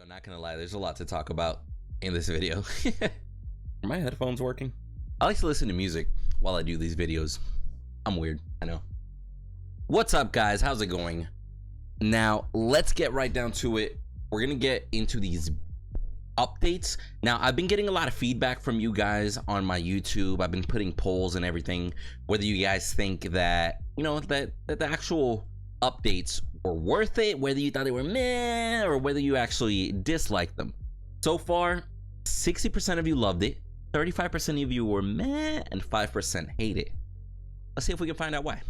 not gonna lie, there's a lot to talk about in this video. Are my headphones working? I like to listen to music while I do these videos. I'm weird, I know. What's up, guys? How's it going? Now, let's get right down to it. We're gonna get into these updates. Now, I've been getting a lot of feedback from you guys on my YouTube. I've been putting polls and everything, whether you guys think that, you know, that the actual updates were worth it, whether you thought they were meh, or whether you actually disliked them. So far, 60% of you loved it, 35% of you were meh, and 5% hate it. Let's see if we can find out why.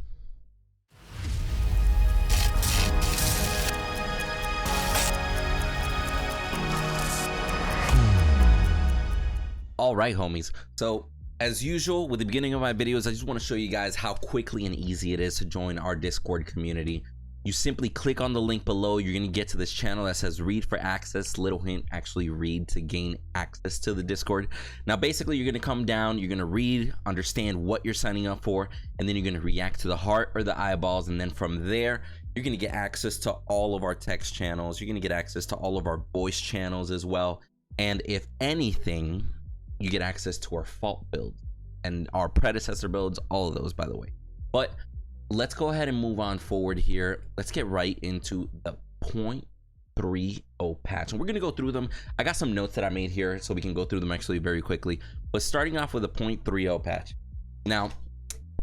All right, homies. So as usual, with the beginning of my videos, I just want to show you guys how quickly and easy it is to join our Discord community. You simply click on the link below. You're going to get to this channel that says read for access. Little hint, actually read to gain access to the Discord. Now, basically, you're going to come down, you're going to read, understand what you're signing up for, and then you're going to react to the heart or the eyeballs. And then from there, you're going to get access to all of our text channels. You're going to get access to all of our voice channels as well. And if anything, you get access to our fault builds and our predecessor builds, all of those, by the way. But let's go ahead and move on forward here. Let's get right into the 0.30 patch, and we're gonna go through them. I got some notes that I made here, so we can go through them actually very quickly. But starting off with the 0.30 patch. Now,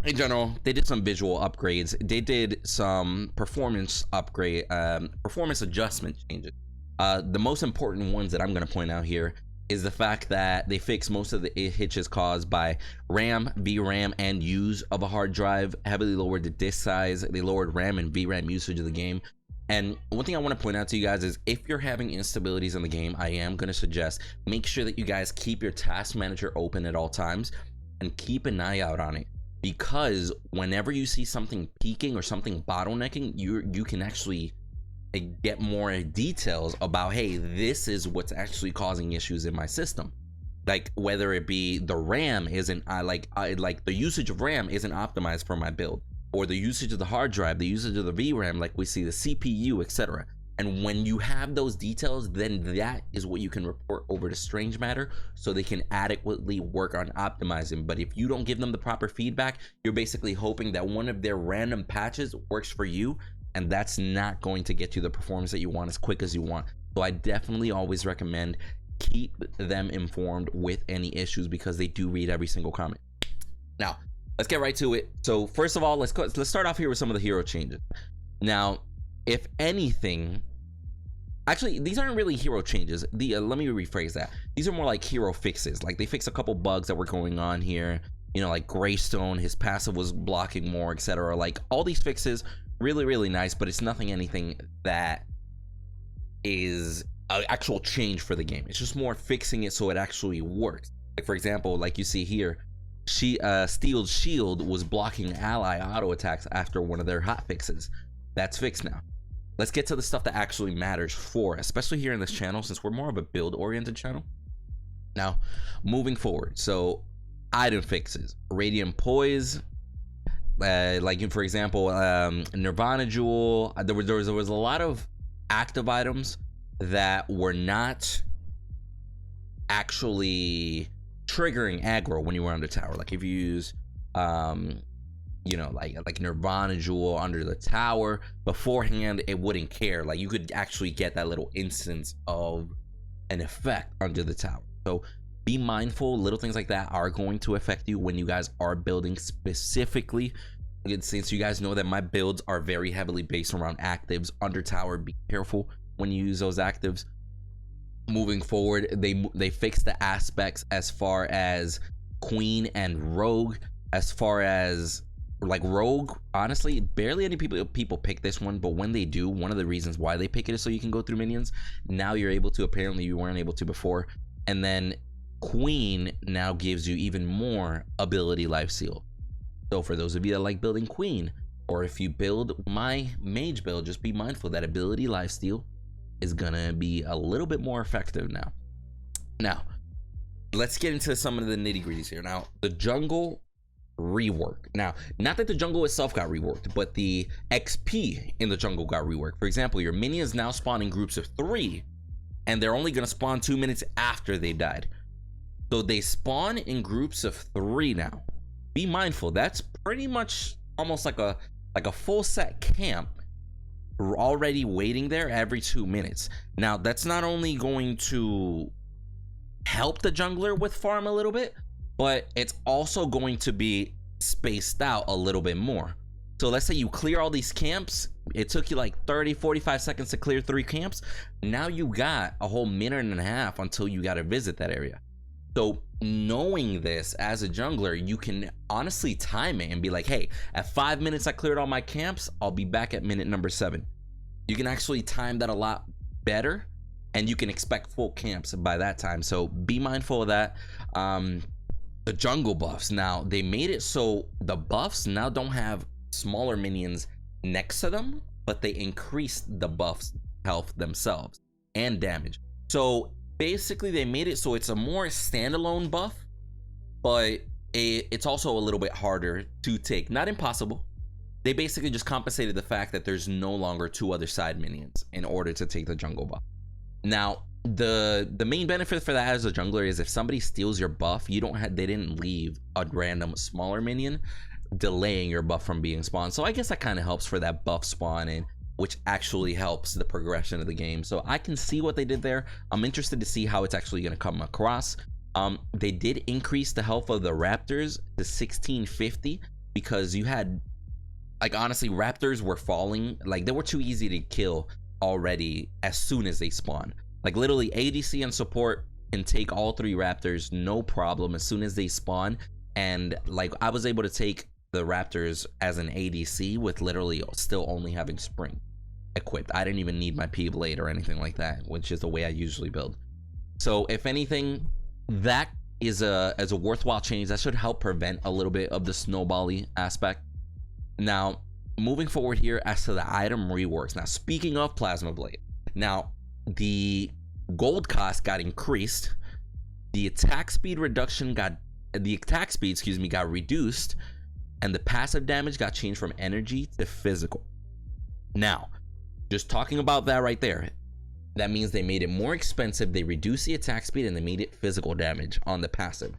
in general, they did some visual upgrades. They did some performance adjustment changes. The most important ones that I'm gonna point out here is the fact that they fixed most of the hitches caused by RAM, VRAM, and use of a hard drive, heavily lowered the disk size. They lowered RAM and VRAM usage of the game. And one thing I want to point out to you guys is if you're having instabilities in the game, I am going to suggest make sure that you guys keep your task manager open at all times and keep an eye out on it, because whenever you see something peaking or something bottlenecking, you can actually get more details about, hey, this is what's actually causing issues in my system. Like whether it be the RAM isn't like the usage of RAM isn't optimized for my build, or the usage of the hard drive, the usage of the VRAM, like we see the CPU, etc. And when you have those details, then that is what you can report over to Strange Matter so they can adequately work on optimizing. But if you don't give them the proper feedback, you're basically hoping that one of their random patches works for you, and that's not going to get you the performance that you want as quick as you want. So I definitely always recommend keep them informed with any issues, because they do read every single comment. Now, let's get right to it. So first of all, let's start off here with some of the hero changes. Now, if anything, actually, these aren't really hero changes. Let me rephrase that. These are more like hero fixes. Like they fixed a couple bugs that were going on here. You know, like Greystone, his passive was blocking more, etc. Like all these fixes, really nice, but it's anything that is an actual change for the game. It's just more fixing it so it actually works. Like for example, like you see here, Steel's shield was blocking ally auto attacks after one of their hot fixes. That's fixed now. Let's get to the stuff that actually matters for, especially here in this channel, since we're more of a build oriented channel. Now, moving forward, so item fixes, Radiant Poise, like for example, Nirvana Jewel. There was a lot of active items that were not actually triggering aggro when you were under tower. Like if you use you know, like Nirvana Jewel under the tower beforehand, it wouldn't care. Like you could actually get that little instance of an effect under the tower. So be mindful, little things like that are going to affect you when you guys are building specifically. Since you guys know that my builds are very heavily based around actives under tower, be careful when you use those actives. Moving forward, they fixed the aspects as far as Queen and Rogue. As far as like Rogue, honestly, barely any people pick this one, but when they do, one of the reasons why they pick it is so you can go through minions. Now you're able to. Apparently you weren't able to before. And then Queen now gives you even more ability life steal. So for those of you that like building Queen, or if you build my mage build, just be mindful that ability life steal is gonna be a little bit more effective now. Now, let's get into some of the nitty gritties here. Now, the jungle rework. Now, not that the jungle itself got reworked, but the XP in the jungle got reworked. For example, your minions now spawn in groups of 3 and they're only gonna spawn 2 minutes after they died. So they spawn in groups of 3 now. Be mindful, that's pretty much almost like a full set camp already waiting there every 2 minutes. Now that's not only going to help the jungler with farm a little bit, but it's also going to be spaced out a little bit more. So let's say you clear all these camps, it took you like 30-45 seconds to clear 3 camps. Now you got a whole minute and a half until you got to visit that area. So knowing this as a jungler, you can honestly time it and be like, hey, at 5 minutes I cleared all my camps, I'll be back at minute number 7. You can actually time that a lot better, and you can expect full camps by that time. So be mindful of that. The jungle buffs, now they made it so the buffs now don't have smaller minions next to them, but they increase the buffs health themselves and damage. So basically they made it so it's a more standalone buff, but it's also a little bit harder to take. Not impossible. They basically just compensated the fact that there's no longer 2 other side minions in order to take the jungle buff. Now the main benefit for that as a jungler is if somebody steals your buff, they didn't leave a random smaller minion delaying your buff from being spawned. So I guess that kind of helps for that buff spawning, which actually helps the progression of the game. So I can see what they did there. I'm interested to see how it's actually going to come across. They did increase the health of the raptors to 1650 because you had, like, honestly, raptors were falling, like they were too easy to kill already as soon as they spawn. Like literally ADC and support can take all 3 raptors no problem as soon as they spawn. And like I was able to take the raptors as an ADC with literally still only having spring equipped. I didn't even need my P blade or anything like that, which is the way I usually build. So if anything, that is a worthwhile change that should help prevent a little bit of the snowbally aspect. Now moving forward here as to the item reworks. Now speaking of plasma blade, now the gold cost got increased, the attack speed got reduced, and the passive damage got changed from energy to physical. Now just talking about that right there, that means they made it more expensive, they reduced the attack speed, and they made it physical damage on the passive.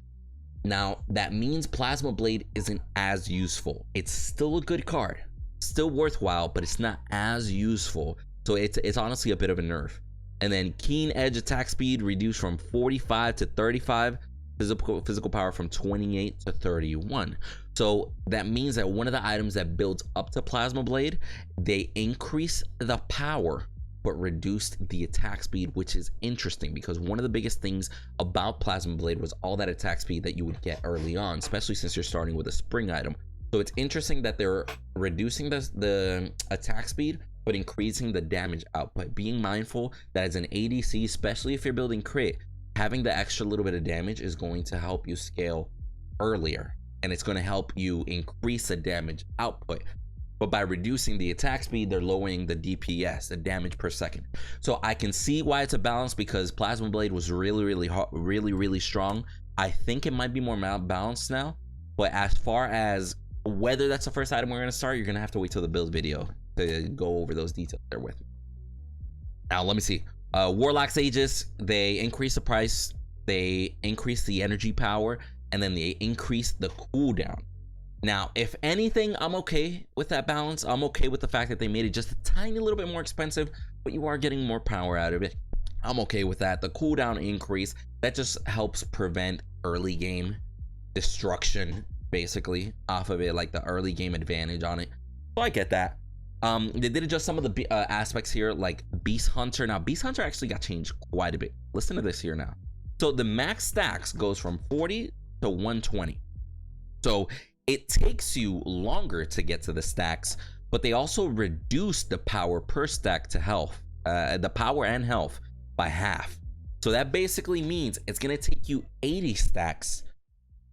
Now that means plasma blade isn't as useful. It's still a good card, still worthwhile, but it's not as useful. So it's honestly a bit of a nerf. And then keen edge attack speed reduced from 45 to 35, physical power from 28 to 31. So that means that one of the items that builds up to plasma blade, they increase the power but reduced the attack speed, which is interesting because one of the biggest things about plasma blade was all that attack speed that you would get early on, especially since you're starting with a spring item. So it's interesting that they're reducing the attack speed but increasing the damage output. Being mindful that as an ADC, especially if you're building crit, having the extra little bit of damage is going to help you scale earlier, and it's going to help you increase the damage output. But by reducing the attack speed, they're lowering the DPS, the damage per second. So I can see why it's a balance, because plasma blade was really strong. I think it might be more balanced now, but as far as whether that's the first item we're going to start, you're going to have to wait till the build video to go over those details there with me. Now let me see. Warlocks Aegis, they increase the price, they increase the energy power, and then they increase the cooldown. Now if anything, I'm okay with that balance. I'm okay with the fact that they made it just a tiny little bit more expensive, but you are getting more power out of it. I'm okay with that. The cooldown increase, that just helps prevent early game destruction basically off of it, like the early game advantage on it. So I get that. They did adjust some of the aspects here, like Beast Hunter. Now Beast Hunter actually got changed quite a bit. Listen to this here now. So the max stacks goes from 40 to 120. So it takes you longer to get to the stacks, but they also reduce the power per stack to health, the power and health by half. So that basically means it's gonna take you 80 stacks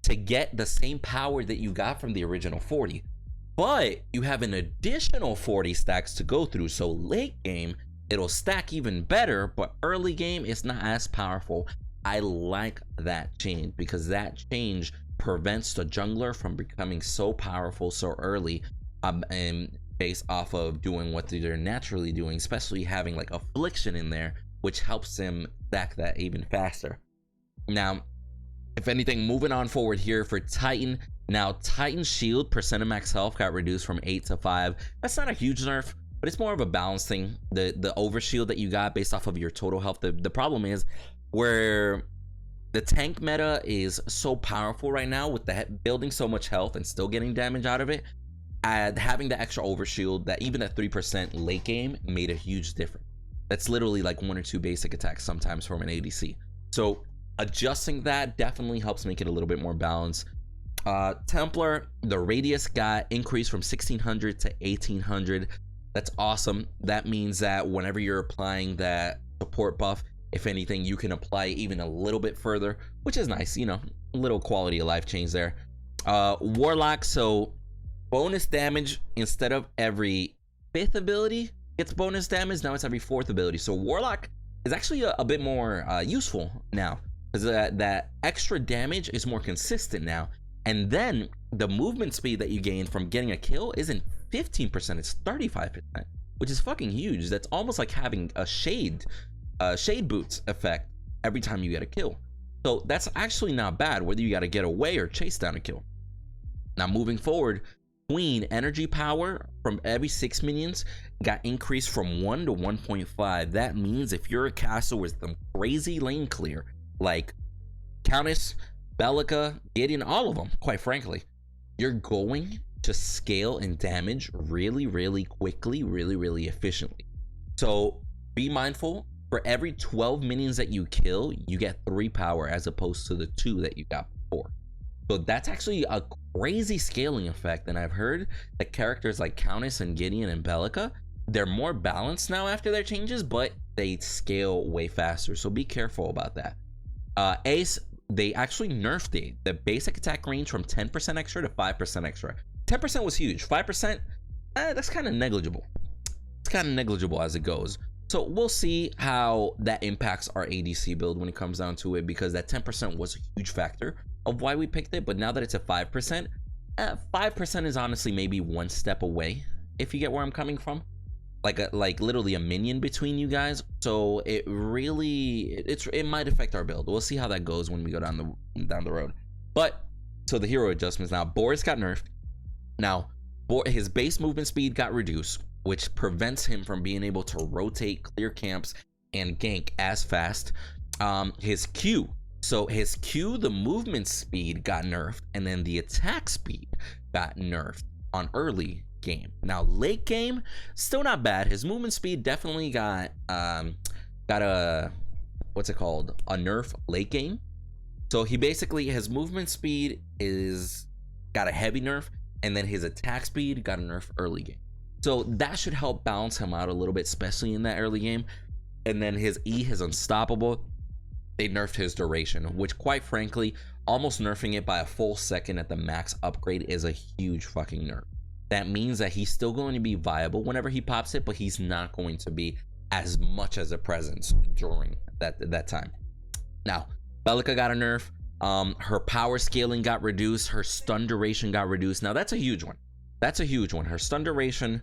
to get the same power that you got from the original 40. But you have an additional 40 stacks to go through. So late game, it'll stack even better, but early game, it's not as powerful. I like that change because that change prevents the jungler from becoming so powerful so early, and based off of doing what they're naturally doing, especially having like affliction in there, which helps him stack that even faster. Now, if anything, moving on forward here for Titan. Now, Titan's shield percent of max health got reduced from 8 to 5. That's not a huge nerf, but it's more of a balance thing. The overshield that you got based off of your total health. The problem is where the tank meta is so powerful right now with the building so much health and still getting damage out of it. Having the extra overshield, that even at 3% late game, made a huge difference. That's literally like 1 or 2 basic attacks sometimes from an ADC. So adjusting that definitely helps make it a little bit more balanced. Templar, the radius got increased from 1600 to 1800. That's awesome. That means that whenever you're applying that support buff, if anything, you can apply even a little bit further, which is nice, you know, a little quality of life change there. Warlock, so bonus damage instead of every 5th ability gets bonus damage, now it's every 4th ability. So Warlock is actually a bit more useful now, because that extra damage is more consistent now. And then the movement speed that you gain from getting a kill isn't 15%, it's 35%, which is fucking huge. That's almost like having a shade boots effect every time you get a kill. So that's actually not bad, whether you got to get away or chase down a kill. Now moving forward, Queen energy power from every 6 minions got increased from 1 to 1.5. That means if you're a castle with some crazy lane clear, like Countess, Bellica, Gideon, all of them, quite frankly, you're going to scale and damage really, really quickly, really, really efficiently. So be mindful, for every 12 minions that you kill, you get 3 power as opposed to the 2 that you got before. So that's actually a crazy scaling effect, and I've heard that characters like Countess and Gideon and Bellica, they're more balanced now after their changes, but they scale way faster, so be careful about that. Ace, they actually nerfed it, the basic attack range from 10% extra to 5% extra. 10% was huge, 5%, that's kind of negligible. It's kind of negligible as it goes. So we'll see how that impacts our ADC build when it comes down to it, because that 10% was a huge factor of why we picked it. But now that it's at 5%, 5% is honestly maybe 1 step away, if you get where I'm coming from. Like literally a minion between you guys. So it really, it might affect our build. We'll see how that goes when we go down the road. But so the hero adjustments now, Boris got nerfed. Now his base movement speed got reduced, which prevents him from being able to rotate, clear camps, and gank as fast. His Q, so his Q, the movement speed got nerfed, and then the attack speed got nerfed on early game. Now late game, still not bad. His movement speed definitely got a, what's it called, a nerf late game. So he basically, his movement speed got a heavy nerf, and then his attack speed got a nerf early game. So that should help balance him out a little bit, especially in that early game. And then his E, his unstoppable, they nerfed his duration, which quite frankly, almost nerfing it by a full second at the max upgrade is a huge fucking nerf. That means that he's still going to be viable whenever he pops it, but he's not going to be as much as a presence during that time. Now, Bellica got a nerf. Her power scaling got reduced. Her stun duration got reduced. Now that's a huge one. That's a huge one. Her stun duration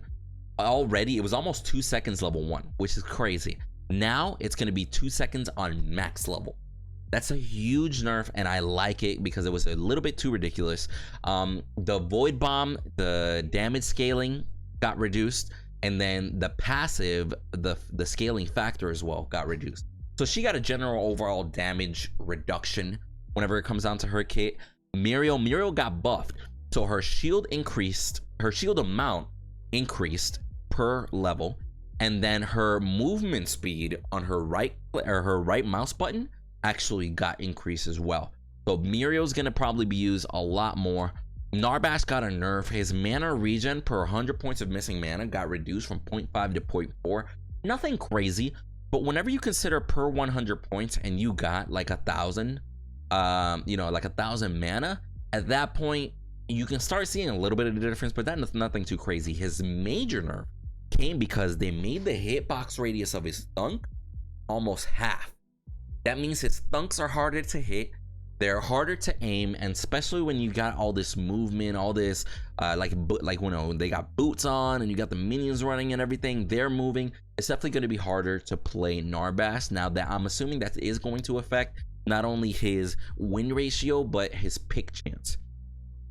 already, it was almost 2 seconds level 1, which is crazy. Now it's going to be 2 seconds on max level. That's a huge nerf, and I like it because it was a little bit too ridiculous. The void bomb, the damage scaling got reduced, and then the passive, the scaling factor as well got reduced. So she got a general overall damage reduction whenever it comes down to her kit. Muriel got buffed, so her shield increased, her shield amount increased per level, and then her movement speed on her right mouse button actually got increased as well. So Muriel's gonna probably be used a lot more. Narbash got a nerf. His mana regen per 100 points of missing mana got reduced from 0.5 to 0.4. Nothing crazy, but whenever you consider per 100 points and you got like 1,000, you know, like 1,000 mana, at that point you can start seeing a little bit of the difference, but that's nothing too crazy. His major nerf came because they made the hitbox radius of his thunk almost half. That means his thunks are harder to hit, they're harder to aim, and especially when you got all this movement, all this like you know, they got boots on and you got the minions running and everything, they're moving. it's definitely going to be harder to play Narbash. Now that I'm assuming that is going to affect not only his win ratio, but his pick chance,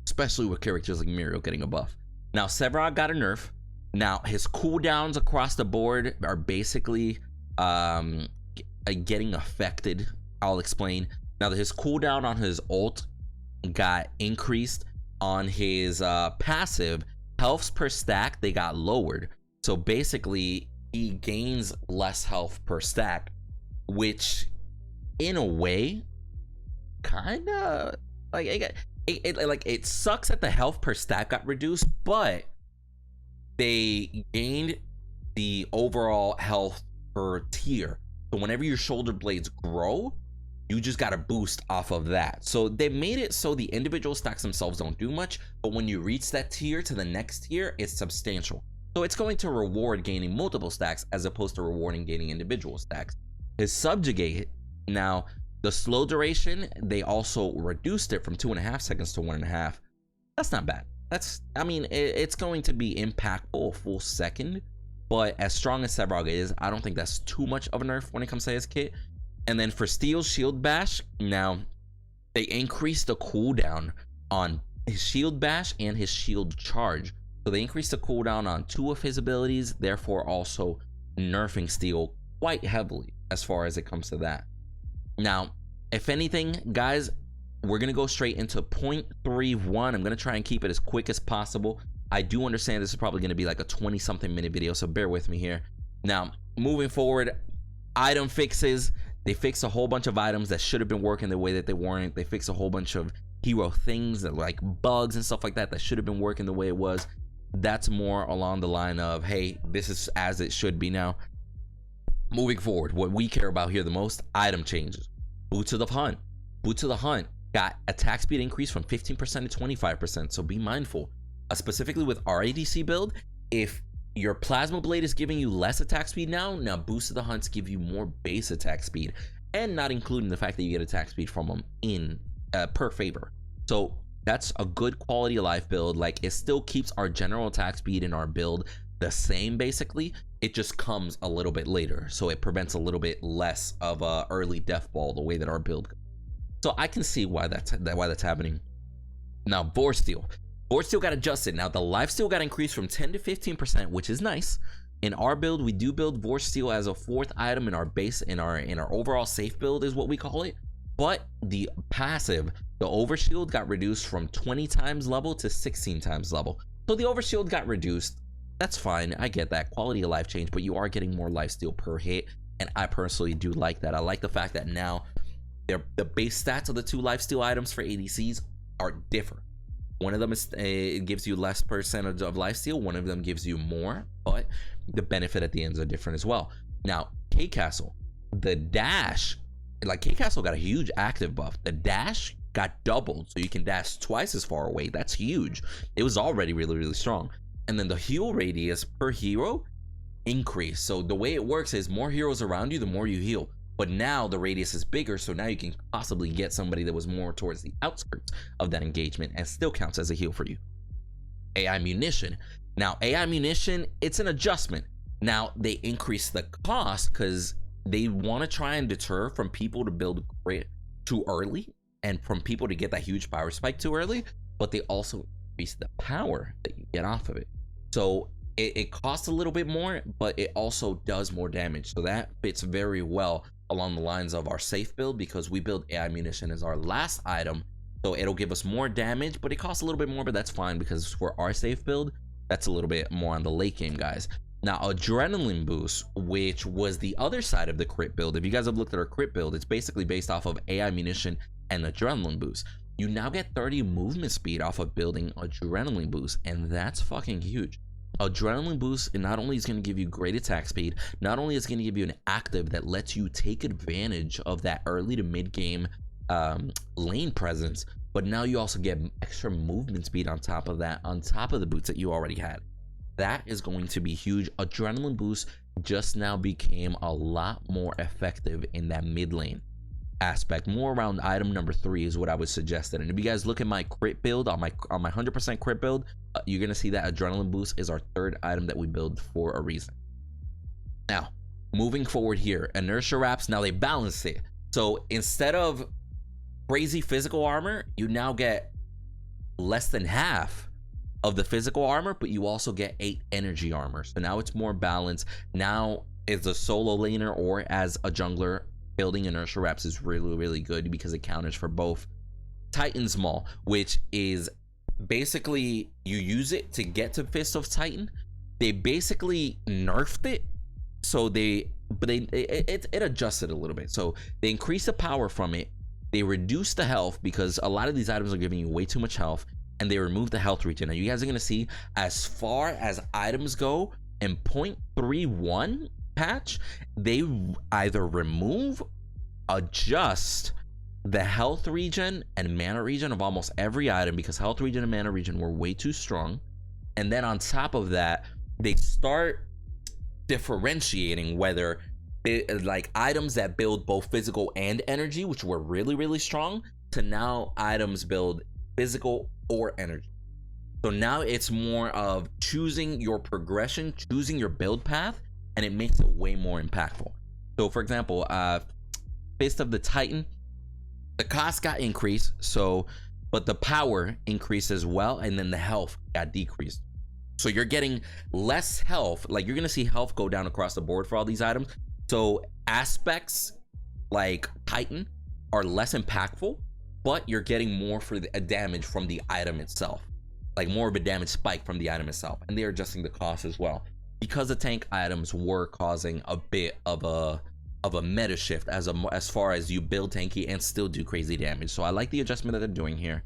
especially with characters like Muriel getting a buff. Now, Sevarog got a nerf. Now, his cooldowns across the board are basically getting affected. I'll explain. Now, his cooldown on his ult got increased. On his passive, healths per stack, they got lowered. So basically, he gains less health per stack, which in a way, kind of like it sucks that the health per stack got reduced, but they gained the overall health per tier. So whenever your shoulder blades grow, you just got a boost off of that. So they made it so the individual stacks themselves don't do much, but when you reach that tier to the next tier, it's substantial. So it's going to reward gaining multiple stacks as opposed to rewarding gaining individual stacks. His subjugate, now the slow duration, they also reduced it from 2.5 seconds to 1.5. That's not bad. I mean, it's going to be impactful a full second, but as strong as Sevarog is, I don't think that's too much of a nerf when it comes to his kit. And then for Steel's Shield Bash, now they increased the cooldown on his Shield Bash and his Shield Charge. So they increased the cooldown on 2 of his abilities, therefore also nerfing Steel quite heavily as far as it comes to that. Now, if anything, guys, we're going to go straight into 0.31. I'm going to try and keep it as quick as possible. I do understand this is probably going to be like a 20-something minute video, so bear with me here. Now, moving forward, item fixes. They fixed a whole bunch of items that should have been working the way that they weren't. They fixed a whole bunch of hero things that like bugs and stuff like that that should have been working the way it was. That's more along the line of, hey, this is as it should be now. Moving forward, what we care about here the most, item changes. Boots of the Hunt. Boots of the Hunt got attack speed increase from 15% to 25%, so be mindful. Specifically with our ADC build, if your Plasma Blade is giving you less attack speed now Boots of the Hunts give you more base attack speed, and not including the fact that you get attack speed from them in per favor. So that's a good quality of life build. Like, it still keeps our general attack speed in our build the same basically. It just comes a little bit later, so it prevents a little bit less of a early death ball the way that our build goes. So I can see why that's happening. Now, Vorsteel got adjusted. Now the lifesteal got increased from 10 to 15%, which is nice. In our build, we do build Vorsteel as a 4th item in our base, in our overall safe build is what we call it. But the passive, the overshield, got reduced from 20 times level to 16 times level. So the overshield got reduced. That's fine. I get that quality of life change, but you are getting more lifesteal per hit, and I personally do like that. I like the fact that now the base stats of the 2 lifesteal items for ADCs are different. One of them is it gives you less percentage of lifesteal. One of them gives you more, but the benefit at the ends are different as well. Now, K Castle, the dash, like K Castle got a huge active buff. The dash got doubled, so you can dash twice as far away. That's huge. It was already really, really strong. And then the heal radius per hero increased. So the way it works is more heroes around you, the more you heal. But now the radius is bigger, so now you can possibly get somebody that was more towards the outskirts of that engagement and still counts as a heal for you. AI munition. Now, AI munition, it's an adjustment. Now, they increase the cost because they want to try and deter from people to build grit too early and from people to get that huge power spike too early, but they also increase the power that you get off of it. So it costs a little bit more, but it also does more damage. So that fits very well along the lines of our safe build, because we build AI munition as our last item, so it'll give us more damage, but it costs a little bit more, but that's fine because for our safe build, that's a little bit more on the late game, guys. Now, adrenaline boost, which was the other side of the crit build. If you guys have looked at our crit build, it's basically based off of AI munition and adrenaline boost. You now get 30 movement speed off of building adrenaline boost, and that's fucking huge. Adrenaline boost not only is going to give you great attack speed, not only is going to give you an active that lets you take advantage of that early to mid game lane presence, but now you also get extra movement speed on top of that, on top of the boots that you already had. That is going to be huge. Adrenaline boost just now became a lot more effective in that mid lane aspect. More around item number 3 is what I would suggest. And if you guys look at my crit build, on my 100% crit build, you're gonna see that adrenaline boost is our 3rd item that we build for a reason. Now, moving forward here, Inertia Wraps, now they balance it. So instead of crazy physical armor, you now get less than half of the physical armor, but you also get 8 energy armor. So now it's more balanced. Now, as a solo laner or as a jungler, building Inertia Wraps is really, really good because it counters for both. Titan's Maul, which is basically you use it to get to Fist of Titan. They basically nerfed it, so it adjusted a little bit. So they increased the power from it. They reduced the health because a lot of these items are giving you way too much health, and they removed the health regen. Now you guys are gonna see, as far as items go, in 0.31 patch, they either remove, adjust the health regen and mana regen of almost every item, because health regen and mana regen were way too strong. And then on top of that, they start differentiating whether like items that build both physical and energy, which were really, really strong, to now items build physical or energy. So now it's more of choosing your progression, choosing your build path, and it makes it way more impactful. So for example, Fist of the Titan, the cost got increased, so but the power increased as well, and then the health got decreased. So you're getting less health. Like, you're gonna see health go down across the board for all these items. So aspects like Titan are less impactful, but you're getting more for the damage from the item itself, like more of a damage spike from the item itself, and they're adjusting the cost as well, because the tank items were causing a bit of a meta shift as far as you build tanky and still do crazy damage. So I like the adjustment that they're doing here.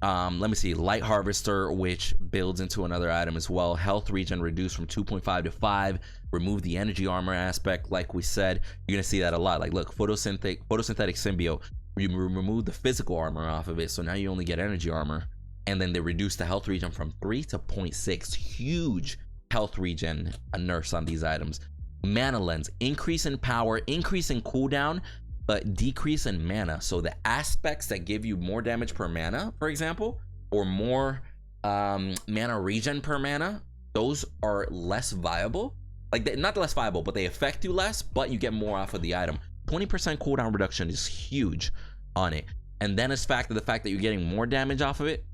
Let me see, Light Harvester, which builds into another item as well. Health regen reduced from 2.5 to 5. Remove the energy armor aspect. Like we said, you're gonna see that a lot. Like, look, photosynthetic symbiote, you remove the physical armor off of it, so now you only get energy armor. And then they reduce the health regen from 3 to 0.6. Huge health regen nerfs on these items. Mana Lens, increase in power, increase in cooldown, but decrease in mana. So the aspects that give you more damage per mana, for example, or more mana regen per mana, those are less viable. Like, not less viable, but they affect you less, but you get more off of the item. 20% cooldown reduction is huge on it. And then it's the fact that you're getting more damage off of it.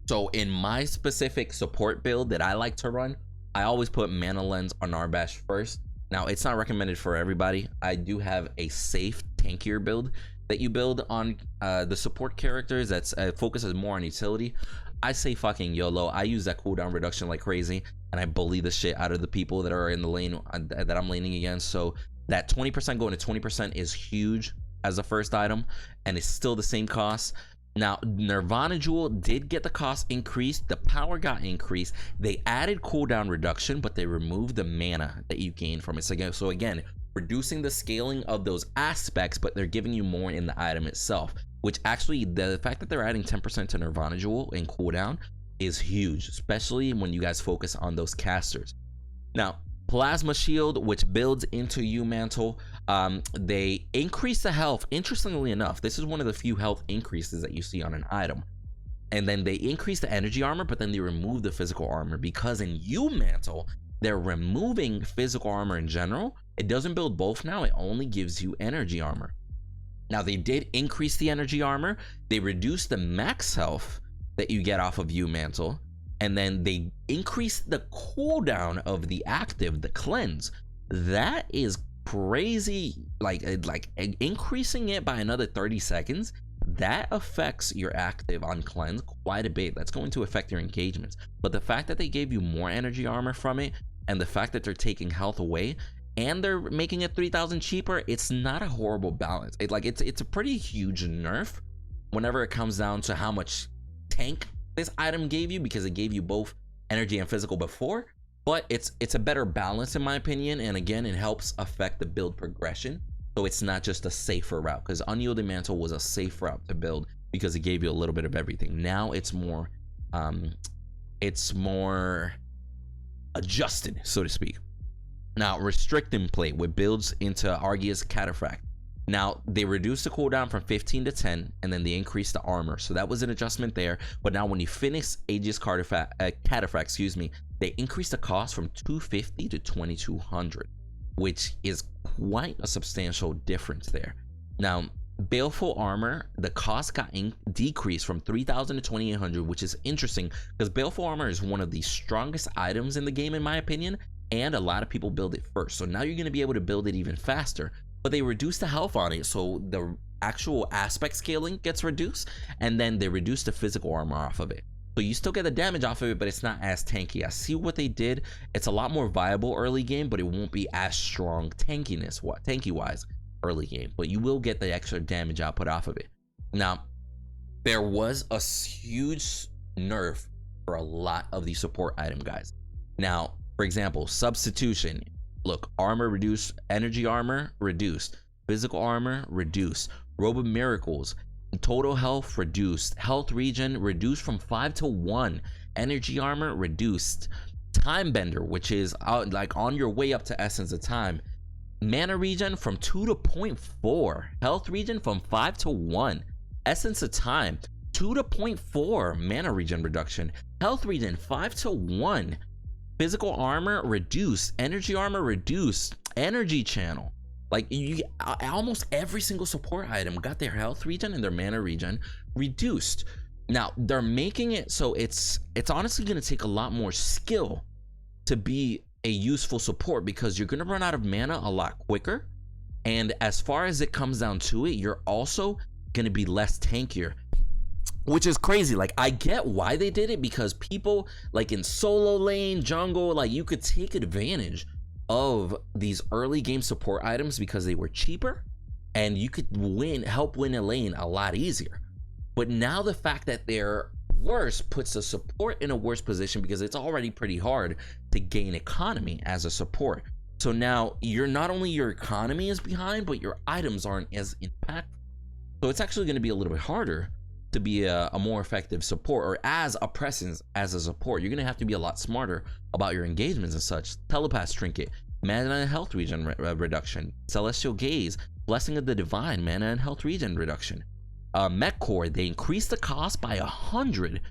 So in my specific support build that I like to run, I always put Mana Lens on Narbash first. Now, it's not recommended for everybody. I do have a safe, tankier build that you build on the support characters that's focuses more on utility. I say fucking YOLO. I use that cooldown reduction like crazy, and I bully the shit out of the people that are in the lane that I'm laning against. So that 20% going to 20% is huge as a first item, and it's still the same cost. Now, Nirvana Jewel did get the cost increased, the power got increased, they added cooldown reduction, but they removed the mana that you gain from it. So again, reducing the scaling of those aspects, but they're giving you more in the item itself, which actually, the fact that they're adding 10% to Nirvana Jewel in cooldown is huge, especially when you guys focus on those casters. Now, Plasma Shield, which builds into U-Mantle, they increase the health. Interestingly enough, this is one of the few health increases that you see on an item. And then they increase the energy armor, but then they remove the physical armor, because in U-Mantle, they're removing physical armor in general. It doesn't build both now, it only gives you energy armor. Now, they did increase the energy armor. They reduced the max health that you get off of U-Mantle. And then they increase the cooldown of the active, the cleanse. That is crazy. Like increasing it by another 30 seconds, that affects your active on cleanse quite a bit. That's going to affect your engagements. But the fact that they gave you more energy armor from it, and the fact that they're taking health away, and they're making it 3,000 cheaper, it's not a horrible balance. It's a pretty huge nerf whenever it comes down to how much tank this item gave you, because it gave you both energy and physical before, but it's a better balance in my opinion. And again, it helps affect the build progression, so it's not just a safer route, because Unyielding Mantle was a safe route to build because it gave you a little bit of everything. Now it's more adjusted, so to speak. Now, Restricting Plate, which builds into Argia's Cataphract. Now, they reduced the cooldown from 15 to 10, and then they increased the armor. So that was an adjustment there. But now when you finish Aegis Cataphract, they increased the cost from 250 to 2200. which is quite a substantial difference there. Now, Baleful Armor, the cost got decreased from 3,000 to 2,800, which is interesting because Baleful Armor is one of the strongest items in the game, in my opinion, and a lot of people build it first. So now you're going to be able to build it even faster, but they reduce the health on it, so the actual aspect scaling gets reduced, and then they reduce the physical armor off of it. So you still get the damage off of it, but it's not as tanky. I see what they did. It's a lot more viable early game, but it won't be as strong tanky wise early game, but you will get the extra damage output off of it. Now, there was a huge nerf for a lot of the support item guys. Now, for example, substitution. Look, armor reduced, energy armor reduced, physical armor reduced, robe of miracles, total health reduced, health regen reduced from 5 to 1, energy armor reduced, time bender, which is like on your way up to essence of time, mana regen from 2 to 0.4, health regen from 5 to 1, essence of time 2 to 0.4, mana regen reduction, health regen 5 to 1, physical armor reduced, energy armor reduced, energy channel. Like, almost every single support item got their health regen and their mana regen reduced. Now, they're making it so it's honestly going to take a lot more skill to be a useful support, because you're going to run out of mana a lot quicker. And as far as it comes down to it, you're also going to be less tankier, which is crazy. Like, I get why they did it, because people like in solo lane, jungle, like you could take advantage of these early game support items because they were cheaper and you could help win a lane a lot easier. But now the fact that they're worse puts the support in a worse position, because it's already pretty hard to gain economy as a support. So now not only your economy is behind, but your items aren't as impactful. So it's actually going to be a little bit harder to be a more effective support, or as a presence as a support. You're going to have to be a lot smarter about your engagements and such. Telepath trinket, mana and health regen reduction, celestial gaze, blessing of the divine, mana and health regen reduction. Mech core, they increased the cost by 100.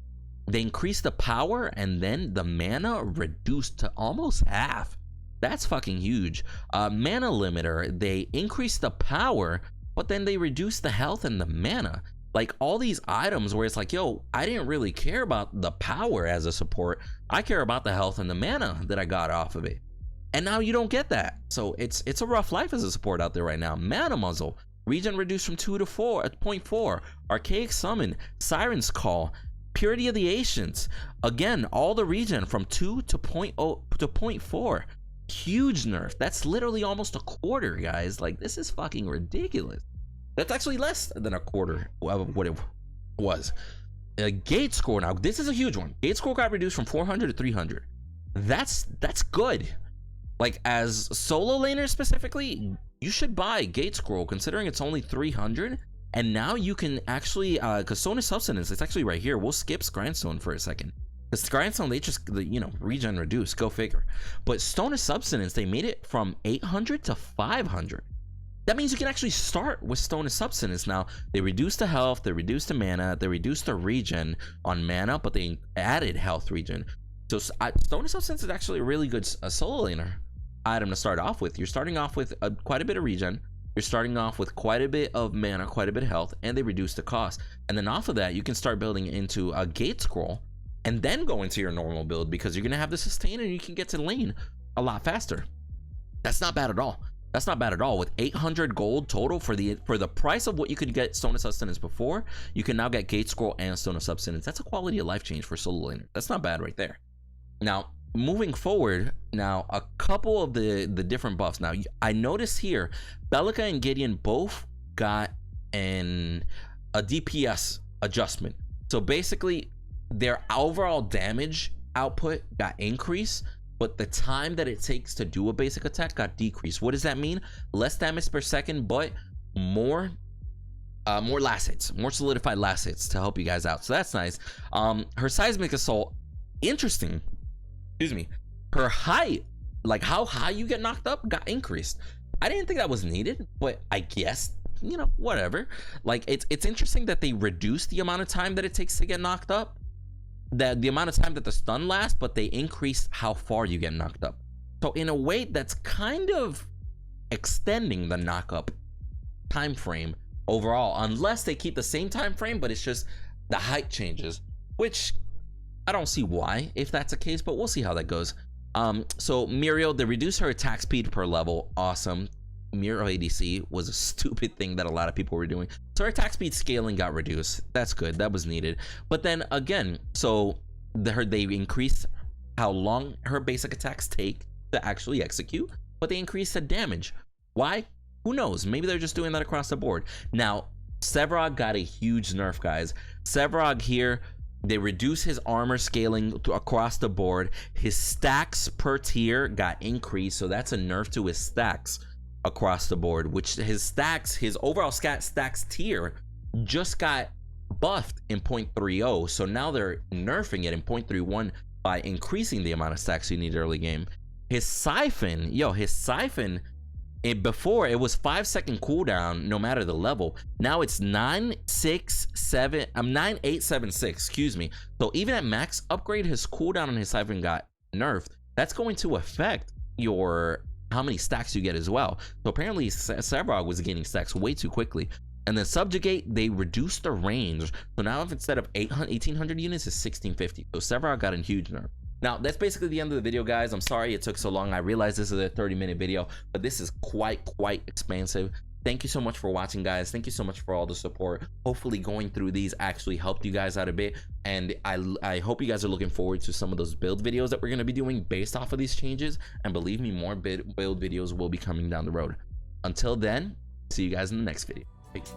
They increased the power, and then the mana reduced to almost half. That's fucking huge. Mana limiter, they increased the power, but then they reduced the health and the mana. Like, all these items where it's like, yo, I didn't really care about the power as a support. I care about the health and the mana that I got off of it. And now you don't get that. So it's a rough life as a support out there right now. Mana muzzle, regen reduced from 2 to 0.4. Archaic summon, Siren's Call, Purity of the Ancients. Again, all the regen from 2 to 0.4. Huge nerf. That's literally almost a quarter, guys. Like, this is fucking ridiculous. That's actually less than a quarter of what it was. Gate score, now this is a huge one. Gate score got reduced from 400 to 300. That's good. Like, as solo laners specifically, you should buy Gate Scroll, considering it's only 300. And now you can actually, because Stone of Substance, it's actually right here. We'll skip Grindstone for a second. Because Grindstone, they just, regen reduce, go figure. But Stone of Substance, they made it from 800 to 500. That means you can actually start with Stone of Substance. Now, they reduced the health, they reduced the mana, they reduced the regen on mana, but they added health regen. So Stone of Substance is actually a really good solo laner item to start off with. You're starting off with quite a bit of regen, you're starting off with quite a bit of mana, quite a bit of health, and they reduce the cost. And then off of that, you can start building into a Gate Scroll, and then go into your normal build, because you're going to have the sustain and you can get to lane a lot faster. That's not bad at all. That's not bad at all. With 800 gold total for the price of what you could get Stone of Substance before, you can now get Gate Scroll and Stone of Substance. That's a quality of life change for solo laner. That's not bad right there. Now, moving forward, now a couple of the different buffs. Now, I noticed here, Bellica and Gideon both got a DPS adjustment. So basically, their overall damage output got increased, but the time that it takes to do a basic attack got decreased. What does that mean? Less damage per second, but more last hits, more solidified last hits to help you guys out. So that's nice. Her seismic assault, interesting. Excuse me. Her height, like how high you get knocked up, got increased. I didn't think that was needed, but I guess, whatever. Like, it's interesting that they reduced the amount of time that it takes to get knocked up, that the amount of time that the stun lasts, but they increase how far you get knocked up. So in a way, that's kind of extending the knockup time frame overall, unless they keep the same time frame, but it's just the height changes, which I don't see why if that's the case, but we'll see how that goes. So Muriel, they reduce her attack speed per level. Awesome. Muriel ADC was a stupid thing that a lot of people were doing. So her attack speed scaling got reduced. That's good. That was needed. But then again, so they increased how long her basic attacks take to actually execute, but they increased the damage. Why? Who knows? Maybe they're just doing that across the board. Now, Sevarog got a huge nerf, guys. Sevarog here, they reduce his armor scaling across the board. His stacks per tier got increased, so that's a nerf to his stacks across the board, which his stacks, his overall stacks tier just got buffed in 0.30, so now they're nerfing it in 0.31 by increasing the amount of stacks you need early game. His siphon, before it was 5-second cooldown no matter the level. Now it's 9876, excuse me. So even at max upgrade, his cooldown on his siphon got nerfed. That's going to affect your how many stacks you get as well. So apparently Sevarog was getting stacks way too quickly. And then Subjugate, they reduced the range. So now if instead of 1800 units, it's 1650. So Sevarog got a huge nerf. Now, that's basically the end of the video, guys. I'm sorry it took so long. I realize this is a 30-minute video, but this is quite expansive. Thank you so much for watching, guys. Thank you so much for all the support. Hopefully going through these actually helped you guys out a bit, and I hope you guys are looking forward to some of those build videos that we're going to be doing based off of these changes. And believe me, more build videos will be coming down the road. Until then, see you guys in the next video. Peace.